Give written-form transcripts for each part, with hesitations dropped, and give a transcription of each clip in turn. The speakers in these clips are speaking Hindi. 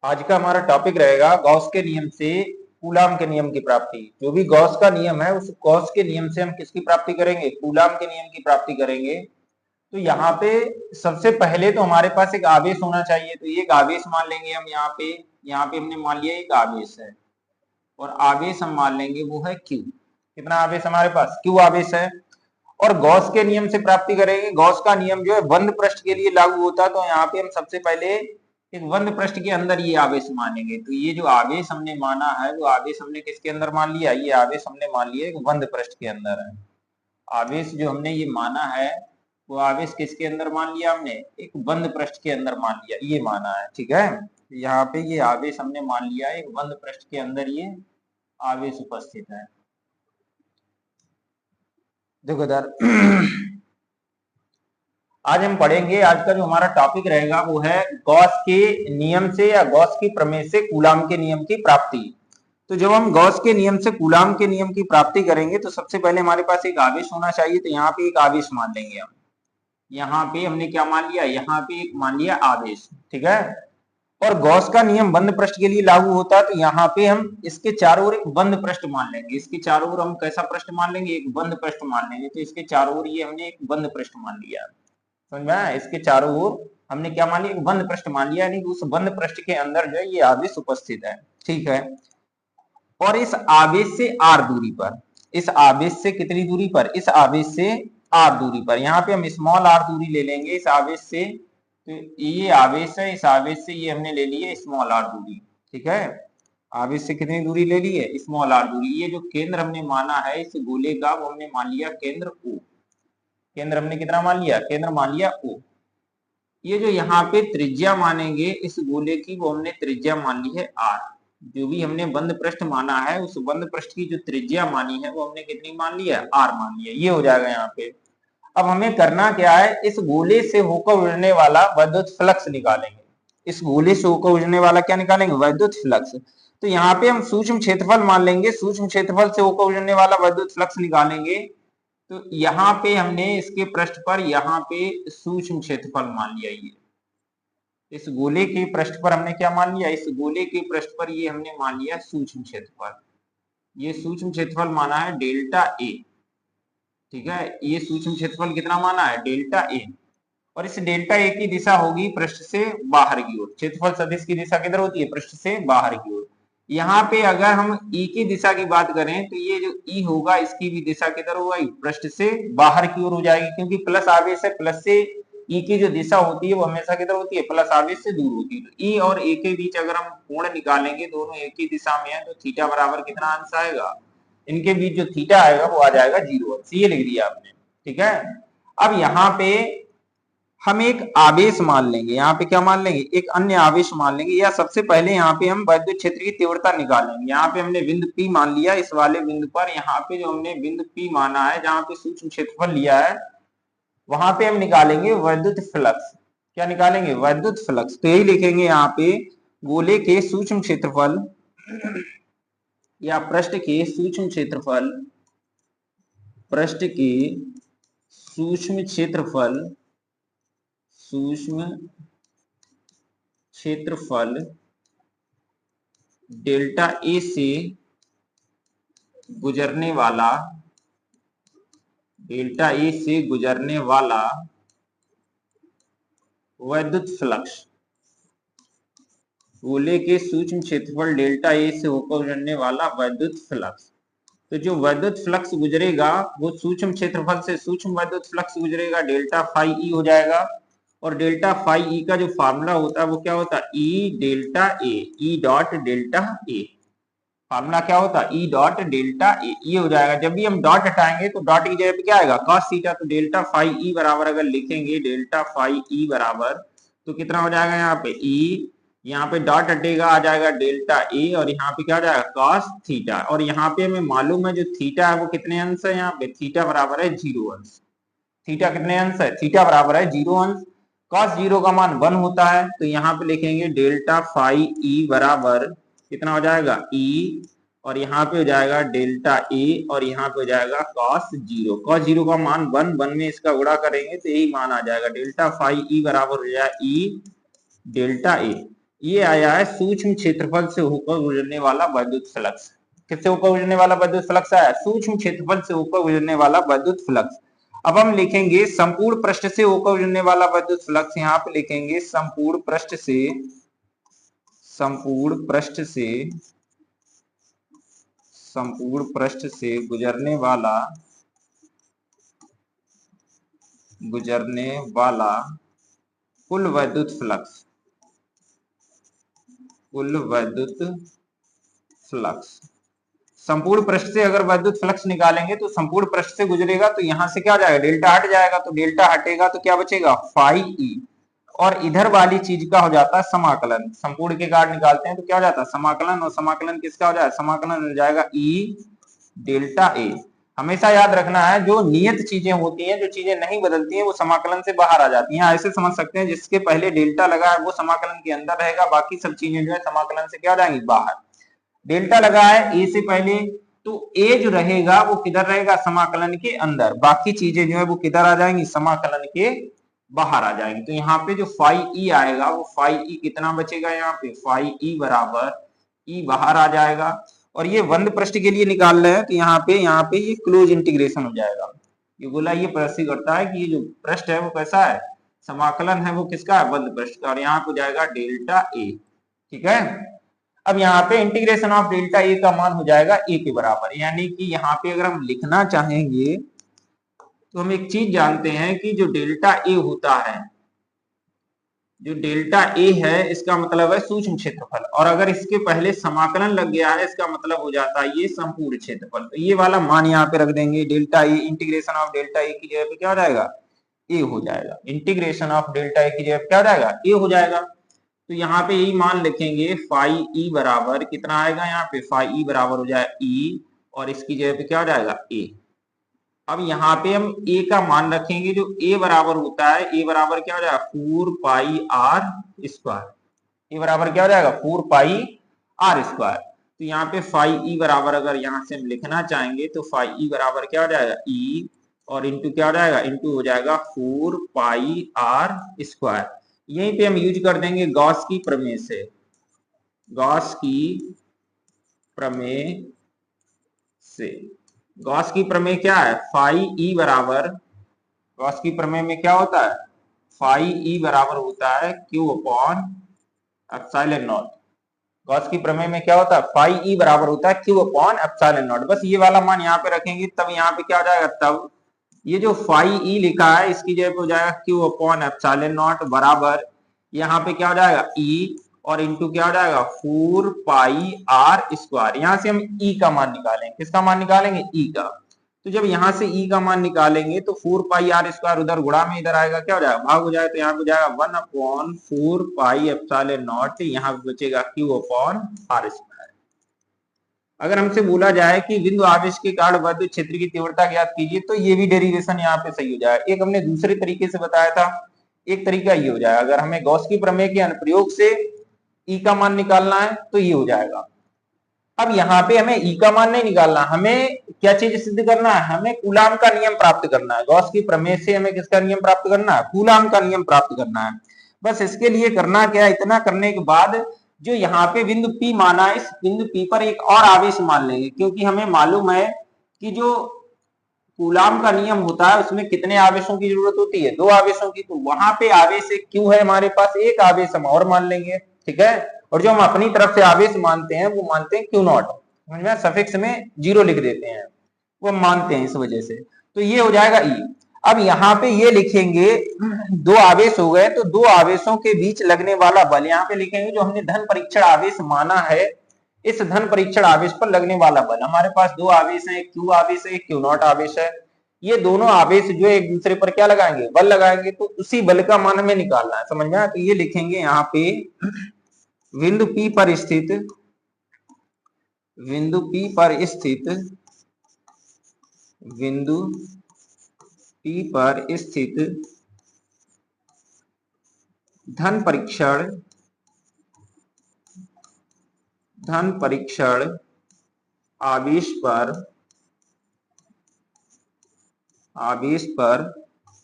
आज का हमारा टॉपिक रहेगा गॉस के नियम से कूलाम के नियम की प्राप्ति। जो भी गॉस का नियम है उस गॉस के नियम से हम किसकी प्राप्ति करेंगे? कूलाम के नियम की प्राप्ति करेंगे। तो यहाँ पे सबसे पहले तो हमारे पास एक आवेश होना चाहिए, तो ये एक आवेश मान लेंगे हम। यहाँ पे हमने मान लिया एक आवेश है और आवेश हम मान लेंगे वो है Q। कितना आवेश हमारे पास? Q आवेश है। और गॉस के नियम से प्राप्ति करेंगे। गॉस का नियम जो है बंद पृष्ठ के लिए लागू होता है, तो यहाँ पे हम सबसे पहले एक बंद पृष्ठ के अंदर ये आवेश मानेंगे। तो ये जो आवेश हमने माना है वो आवेश हमने किसके अंदर मान लिया? ये आवेश हमने मान लिया एक बंद पृष्ठ के अंदर है। आवेश जो हमने ये माना है वो आवेश किसके अंदर मान लिया? हमने एक बंद पृष्ठ के अंदर मान लिया, ये माना है। ठीक है, यहाँ पे ये आवेश हमने मान लिया एक बंद पृष्ठ के अंदर ये आवेश उपस्थित है। देखो इधर आज हम पढ़ेंगे, आज का जो हमारा टॉपिक रहेगा वो है गॉस के नियम से या गॉस की प्रमेय से कूलाम के नियम की प्राप्ति। तो जब हम गॉस के नियम से कूलाम के नियम की प्राप्ति करेंगे तो सबसे पहले हमारे पास एक आवेश होना चाहिए। तो यहाँ पे एक आवेश मान लेंगे हम। यहाँ पे हमने क्या मान लिया? यहाँ पे एक मान लिया आवेश। ठीक है, और गॉस का नियम बंद पृष्ठ के लिए लागू होता है, तो यहाँ पे हम इसके चारों ओर एक बंद पृष्ठ मान लेंगे। इसके चारों ओर हम कैसा पृष्ठ मान लेंगे? एक बंद पृष्ठ मान लेंगे। तो इसके चारों ओर ये हमने एक बंद पृष्ठ मान लिया। समझ में आया? इसके चारों ओर हमने क्या मान लिया? एक बंद पृष्ठ मान लिया, यानी उस बंद पृष्ठ के अंदर जो है ये आवेश उपस्थित है। ठीक है, और इस आवेश से r दूरी पर, इस आवेश से कितनी दूरी पर? इस आवेश से r दूरी पर, यहाँ पे हम स्मॉल r दूरी ले लेंगे इस आवेश से। तो ये आवेश है, इस आवेश से ये हमने ले ली है स्मॉल r दूरी। ठीक है, आवेश से कितनी दूरी ले ली है? स्मॉल r दूरी। ये जो केंद्र हमने माना है इस गोले का वो हमने मान लिया केंद्र O। केंद्र हमने कितना मान लिया? केंद्र मान लिया O। ये जो यहाँ पे त्रिज्या मानेंगे इस गोले की वो हमने त्रिज्या मान ली है r। जो भी हमने बंद पृष्ठ माना है उस बंद पृष्ठ की जो त्रिज्या मानी है वो हमने कितनी मान ली है? r मान लिया। ये हो जाएगा यहाँ पे। अब हमें करना क्या है? इस गोले से होकर उड़ने वाला वैद्युत फ्लक्स निकालेंगे। इस गोले से होकर उड़ने वाला क्या निकालेंगे? वैद्युत फ्लक्स। तो यहाँ पे हम सूक्ष्म क्षेत्रफल मान लेंगे। सूक्ष्म क्षेत्रफल से होकर उड़ने वाला वैद्युत फ्लक्स निकालेंगे। तो यहाँ पे हमने इसके पृष्ठ पर यहाँ पे सूक्ष्म क्षेत्रफल मान लिया। ये इस गोले के पृष्ठ पर हमने क्या मान लिया? इस गोले के पृष्ठ पर ये हमने मान लिया सूक्ष्म क्षेत्रफल। ये सूक्ष्म क्षेत्रफल माना है डेल्टा ए। ठीक है, ये सूक्ष्म क्षेत्रफल कितना माना है? Delta A. और इस डेल्टा ए की दिशा होगी पृष्ठ से बाहर की ओर। क्षेत्रफल सदिश की दिशा किधर होती है? पृष्ठ से बाहर की ओर। यहाँ पे अगर हम ई की दिशा की बात करें तो ये जो ई होगा इसकी भी दिशा किधर होगा? पृष्ठ से बाहर की ओर हो जाएगी, क्योंकि प्लस आवेश है। प्लस से ई की जो दिशा होती है वो हमेशा किधर होती है? प्लस आवेश से दूर होती है। तो ई और ए के बीच अगर हम कोण निकालेंगे, दोनों एक ही दिशा में है, तो थीटा बराबर कितना अंश आएगा? इनके बीच जो थीटा आएगा वो आ जाएगा 0 अंश। ये लिख दिया आपने। ठीक है, अब यहाँ पे हम एक आवेश मान लेंगे। यहाँ पे क्या मान लेंगे? एक अन्य आवेश मान लेंगे, या सबसे पहले यहाँ पे हम वैद्युत क्षेत्र की तीव्रता निकालेंगे। यहाँ पे हमने बिंदु P मान लिया। इस वाले बिंदु पर यहाँ पे जो हमने बिंदु P माना है, जहाँ पे सूक्ष्म क्षेत्रफल लिया है, वहां पे हम निकालेंगे वैद्युत फ्लक्स। क्या निकालेंगे? वैद्युत फ्लक्स। तो यही लिखेंगे यहाँ पे, गोले के सूक्ष्म क्षेत्रफल या पृष्ठ के सूक्ष्म क्षेत्रफल, पृष्ठ के सूक्ष्म क्षेत्रफल, सूक्ष्म क्षेत्रफल डेल्टा ए से गुजरने वाला, डेल्टा ए से गुजरने वाला वैद्युत फ्लक्स। गोले के सूक्ष्म क्षेत्रफल डेल्टा ए से होकर गुजरने वाला वैद्युत फ्लक्स। तो जो वैद्युत फ्लक्स गुजरेगा वो सूक्ष्म क्षेत्रफल से सूक्ष्म वैद्युत फ्लक्स गुजरेगा, डेल्टा फाई ई हो जाएगा। और डेल्टा फाई ई का जो फार्मूला होता है वो क्या होता है? ई delta A, E dot delta A. Formula क्या होता है? E dot delta A. ये हो जाएगा। जब भी हम डॉट हटाएंगे तो डॉट की जगह पे क्या आएगा? Cos theta. तो डेल्टा फाई ई बराबर अगर लिखेंगे, डेल्टा फाई ई बराबर, तो कितना हो जाएगा? यहाँ पे ई, यहाँ पे डॉट हटेगा, आ जाएगा डेल्टा ए, और यहाँ पे क्या आ जाएगा? Cos theta. और यहाँ पे हमें मालूम है जो थीटा है वो कितने अंश है? यहाँ पे थीटा बराबर है 0 अंश। थीटा कितने अंश है? थीटा बराबर है 0 अंश। कॉस 0 का मान 1 होता है। तो यहाँ पे लिखेंगे डेल्टा फाई ई बराबर कितना हो जाएगा? ई, और यहाँ पे हो जाएगा डेल्टा ए, और यहाँ पे हो जाएगा कॉस 0। कॉस 0 का मान 1, 1 में इसका गुणा करेंगे तो यही मान आ जाएगा। डेल्टा फाई ई बराबर हो जाएगा ई डेल्टा ए। ये आया है सूक्ष्म क्षेत्रफल से होकर गुजरने वाला वैद्युत फ्लक्स। किससे होकर गुजरने वाला वैद्युत फ्लक्स आया? सूक्ष्म क्षेत्रफल से होकर गुजरने वाला वैद्युत फ्लक्स। अब हम लिखेंगे संपूर्ण पृष्ठ से होकर गुजरने वाला वैद्युत फ्लक्स। यहाँ पे लिखेंगे संपूर्ण पृष्ठ से, संपूर्ण पृष्ठ से, संपूर्ण पृष्ठ से गुजरने वाला कुल वैद्युत फ्लक्स, कुल वैद्युत फ्लक्स। संपूर्ण पृष्ठ से अगर वैद्युत फ्लक्स निकालेंगे तो संपूर्ण पृष्ठ से गुजरेगा तो यहां से क्या हो जाएगा? डेल्टा हट जाएगा, तो डेल्टा हटेगा तो क्या बचेगा? Phi E. और इधर वाली चीज का हो जाता है समाकलन। संपूर्ण के कार्ड निकालते हैं तो क्या हो जाता है? समाकलन। और समाकलन किसका हो जाएगा? समाकलन हो जाएगा ई डेल्टा ए। हमेशा याद रखना है, जो नियत चीजें होती हैं, जो चीजें नहीं बदलती हैं, वो समाकलन से बाहर आ जाती हैं। ऐसे समझ सकते हैं, जिसके पहले डेल्टा लगा है वो समाकलन के अंदर रहेगा, बाकी सब चीजें जो है समाकलन से क्या हो जाएंगी? बाहर। डेल्टा लगा है ए से पहले, तो ए जो रहेगा वो किधर रहेगा? समाकलन के अंदर। बाकी चीजें जो है वो किधर आ जाएंगी? समाकलन के बाहर आ जाएंगी। तो यहाँ पे जो फाई ई आएगा वो फाई ई कितना बचेगा? यहाँ पे फाई ई बराबर ई बाहर आ जाएगा। और ये बंद पृष्ठ के लिए निकाल रहे हैं तो यहाँ पे ये क्लोज इंटीग्रेशन हो जाएगा। ये बोला, ये प्रश्न करता है कि ये जो पृष्ठ है वो कैसा है? समाकलन है वो किसका है? बंद पृष्ठ का। और यहाँ पे जाएगा डेल्टा ए। ठीक है। अब यहाँ पे इंटीग्रेशन ऑफ डेल्टा ए का मान हो जाएगा ए के बराबर। यानी कि यहाँ पे अगर हम लिखना चाहेंगे तो हम एक चीज जानते हैं कि जो डेल्टा ए होता है, जो डेल्टा ए है, इसका मतलब है सूक्ष्म क्षेत्रफल। और अगर इसके पहले समाकलन लग गया है, इसका मतलब हो जाता है ये संपूर्ण क्षेत्रफल। तो ये वाला मान यहाँ पे रख देंगे, delta A. Integration of delta A की जगह पे क्या हो जाएगा? ए हो जाएगा। इंटीग्रेशन ऑफ डेल्टा ए की जगह पे क्या हो जाएगा? ए हो जाएगा। तो यहाँ पे यही मान लिखेंगे, फाई ई बराबर कितना आएगा? यहाँ पे फाई ई बराबर हो जाएगा ई, और इसकी जगह पे क्या हो जाएगा? ए। अब यहाँ पे हम ए का मान रखेंगे, जो ए बराबर होता है, ए बराबर क्या हो जाएगा? 4 पाई आर स्क्वायर। ए बराबर क्या हो जाएगा? 4 पाई आर स्क्वायर। तो यहाँ पे फाई ई बराबर अगर यहाँ से हम लिखना चाहेंगे तो फाई ई बराबर क्या हो जाएगा? ई, और इंटू क्या हो जाएगा? इंटू हो जाएगा 4 पाई आर स्क्वायर। यहीं पे हम यूज कर देंगे गॉस की प्रमेय से। गॉस की प्रमेय से, गॉस की प्रमेय क्या है? फाई ई बराबर, गॉस की प्रमेय में क्या होता है? फाई ई बराबर होता है Q upon epsilon not. Gauss की प्रमेय में क्या होता है? फाई ई बराबर होता है क्यू अपॉन एप्सिलॉन नॉट। बस ये वाला मान यहाँ पे रखेंगे, तब यहाँ पे क्या हो जाएगा? तब ये जो फाई ई लिखा है इसकी जगह पे हो जाएगा क्यू अपॉन एप्सिलॉन नॉट बराबर, यहाँ पे क्या हो जाएगा? ई, और इंटू क्या हो जाएगा? 4 पाई आर स्क्वायर। यहाँ से हम ई का मान निकालेंगे। किसका मान निकालेंगे? ई का। तो जब यहाँ से ई का मान निकालेंगे तो 4 पाई आर स्क्वायर उधर गुणा में इधर आएगा, क्या हो जाएगा? भाग हो जाएगा। तो यहाँ पे हो जाएगा 1 अपॉन 4 पाई एप्सिलॉन नॉट, यहाँ पे बचेगा क्यू अपॉन आर स्क्वायर। अगर हमसे बोला जाए कि बिंदु आवेश के कारण विद्युत क्षेत्र की तीव्रता ज्ञात कीजिए, तो ये भी डेरिवेशन यहाँ पे सही हो जाएगा। एक हमने दूसरे तरीके से बताया था, एक तरीका ये हो जाएगा। अगर हमें गॉस की प्रमेय के अनुप्रयोग से ई का मान निकालना है तो ये हो जाएगा। अब यहाँ पे हमें ई का मान नहीं निकालना, हमें क्या चीज सिद्ध करना है? हमें कूलाम का नियम प्राप्त करना है। गॉस की प्रमेय से हमें किसका नियम प्राप्त करना है? कूलाम का नियम प्राप्त करना है। बस इसके लिए करना क्या है? इतना करने के बाद जो यहाँ पे बिंदु P माना है, इस बिंदु P पर एक और आवेश मान लेंगे, क्योंकि हमें मालूम है कि जो कूलाम का नियम होता है उसमें कितने आवेशों की जरूरत होती है? 2 आवेशों की। तो वहां पे आवेश एक क्यू है हमारे पास, एक आवेश हम और मान लेंगे। ठीक है। और जो हम अपनी तरफ से आवेश मानते हैं वो मानते हैं क्यू नॉट, समझ में? सफिक्स में 0 लिख देते हैं, वो हम मानते हैं इस वजह से। तो ये हो जाएगा ई। अब यहाँ पे ये लिखेंगे, 2 आवेश हो गए, तो 2 आवेशों के बीच लगने वाला बल यहाँ पे लिखेंगे। जो हमने धन परीक्षण आवेश माना है, इस धन परीक्षण आवेश पर लगने वाला बल। हमारे पास 2 आवेश है, क्यू आवेश है, क्यू नॉट आवेश है। ये दोनों आवेश जो एक दूसरे पर क्या लगाएंगे? बल लगाएंगे। तो उसी बल का मान हमें निकालना है, समझ में आया? तो ये लिखेंगे यहाँ पे बिंदु P पर स्थित, बिंदु P पर स्थित, बिंदु P पर स्थित धन परीक्षण आवेश पर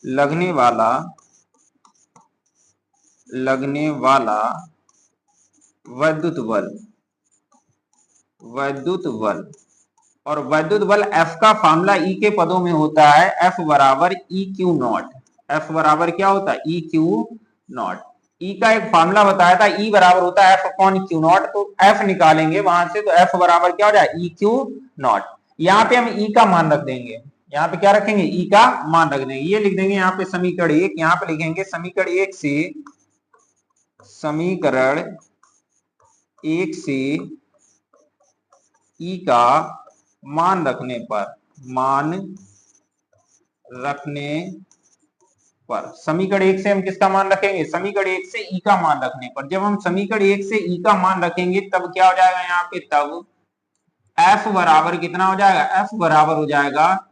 लगने वाला वैद्युत बल, वैद्युत बल, और वैद्युत बल F का फार्मूला E के पदों में होता है F बराबर ई क्यू नॉट। F बराबर क्या होता है? E Q not. E का एक फार्मूला बताया था, E बराबर होता है F अपॉन क्यू नॉट। तो F निकालेंगे वहां से, तो F बराबर क्या हो जाए? E Q not. यहाँ पे हम E का मान रख देंगे, यहाँ पे क्या रखेंगे? E का मान रख देंगे। ये लिख देंगे यहाँ पे समीकरण 1, यहाँ पे लिखेंगे समीकरण 1 से, समीकरण 1 से E का मान रखने पर, मान रखने पर, समीकरण 1 से हम किसका मान रखेंगे? समीकरण 1 से E का मान रखने पर। जब हम समीकरण 1 से E का मान रखेंगे तब क्या हो जाएगा यहाँ पे? तब F बराबर कितना हो जाएगा? F बराबर हो जाएगा,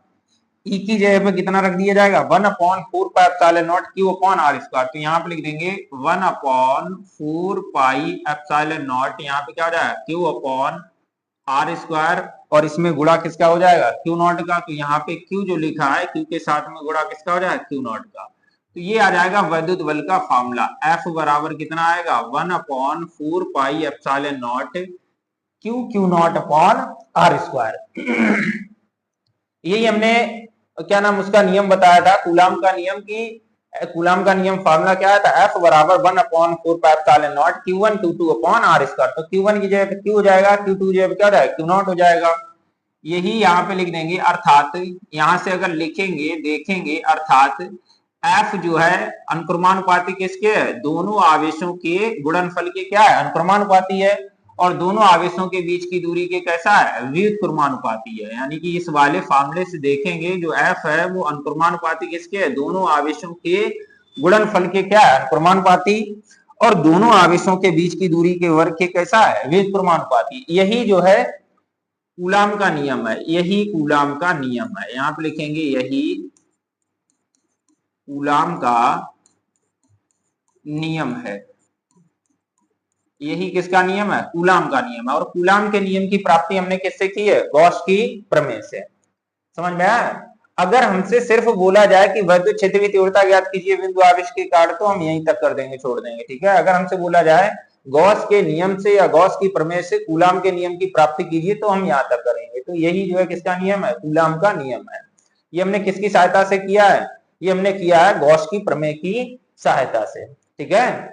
E की जगह पे कितना रख दिया जाएगा? 1/4 Q अपॉन आर स्क्वायर। तो यहाँ पे लिख देंगे 1/4 यहाँ पे क्या हो जाएगा? Q अपॉन आर स्क्वायर, और इसमें गुणा किसका हो जाएगा? क्यू नॉट का। तो यहाँ पे Q जो लिखा है, Q के साथ में गुणा किसका हो जाएगा? क्यू नॉट का। तो ये आ जाएगा वैद्युत बल का फार्मूला। F बराबर कितना आएगा? 1/4 Q naught upon R square. यही हमने क्या नाम उसका नियम बताया था, कूलाम का नियम। की कूलाम का नियम फार्मूला क्या था? F बराबर 1/4 Q1 Q2 upon R square. तो Q1 की जगह Q हो जाएगा, Q2 की जगह क्या हो जाएगा? Q नॉट हो जाएगा। यही यहाँ पे लिख देंगे, अर्थात यहाँ से अगर लिखेंगे, देखेंगे, अर्थात F जो है अनुक्रमानुपाती किसके है? दोनों आवेशों के गुणनफल के क्या है? अनुक्रमानुपाती है। और दोनों आवेशों के बीच की दूरी के कैसा है? व्युत्क्रमानुपाती है। यानी कि इस वाले फार्मूले से देखेंगे जो F है वो अनुक्रमानुपाती किसके है? दोनों आवेशों के गुणनफल के क्या है? अनुक्रमानुपाती। और दोनों आवेशों के बीच की दूरी के वर्ग के कैसा है? व्युत्क्रमानुपाती। यही जो है कूलाम का नियम है, यही कूलाम का नियम है। यहां पे लिखेंगे यही कूलाम का नियम है। यही किसका नियम है? कूलाम का नियम है। और कूलाम के नियम की प्राप्ति हमने किससे की है? गॉस की प्रमेय से। समझ में आया? अगर हमसे सिर्फ बोला जाए कि वैद्युत क्षेत्र की तीव्रता ज्ञात कीजिए बिंदु आवेश के कारण, तो हम यहीं तक कर देंगे, छोड़ देंगे। ठीक है। अगर हमसे बोला जाए गॉस के नियम से या गॉस की प्रमेय से कूलाम के नियम की प्राप्ति कीजिए, तो हम यहाँ तक करेंगे। तो यही जो है किसका नियम है? कूलाम का नियम है। ये हमने किसकी सहायता से किया है? ये हमने किया है गॉस की प्रमेय की सहायता से। ठीक है।